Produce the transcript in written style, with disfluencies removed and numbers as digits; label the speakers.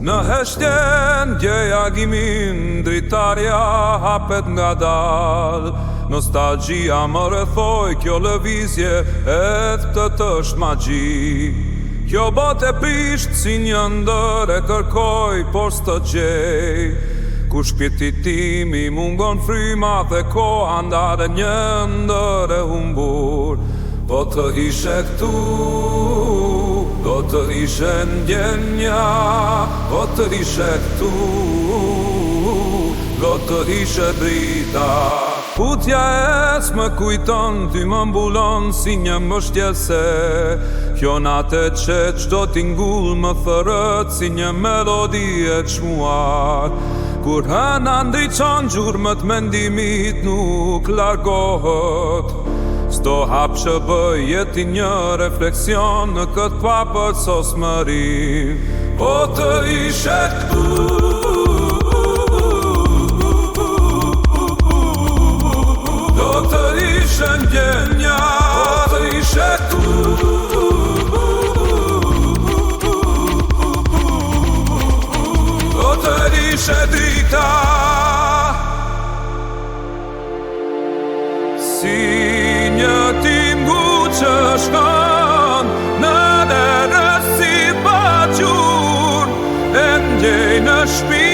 Speaker 1: Në heshtjen djeja gimin, dritarja hapet nga dal. Nostalgjia më rrethoj, kjo lëvizje të është magji. Kjo botë e prisht si një ndër e kërkoj, por s'të gjej. Ku shpirti tim i mungon fryma dhe koha ndare një ndër e humbur. Po të ishe këtu, do të ishe ndjenja. Po të ishe këtu, do të ishe drita. Putja e s'më kujton, ty më mbulon si një mbështjese. Kjo natë e qetë qdo t'ingull më thërët si një melodi e çmuar. Kur hëna ndriçon gjurmët mendimit nuk largohet. Sto hap që bëj jeti një refleksion në këtë papër sosmëri. Po të ishe këtu, do të ishe ndjenja. Po të ishe këtu, do të ishe drita. Si një tingu që shkon në derës si pa gjur, e ndjej në shpi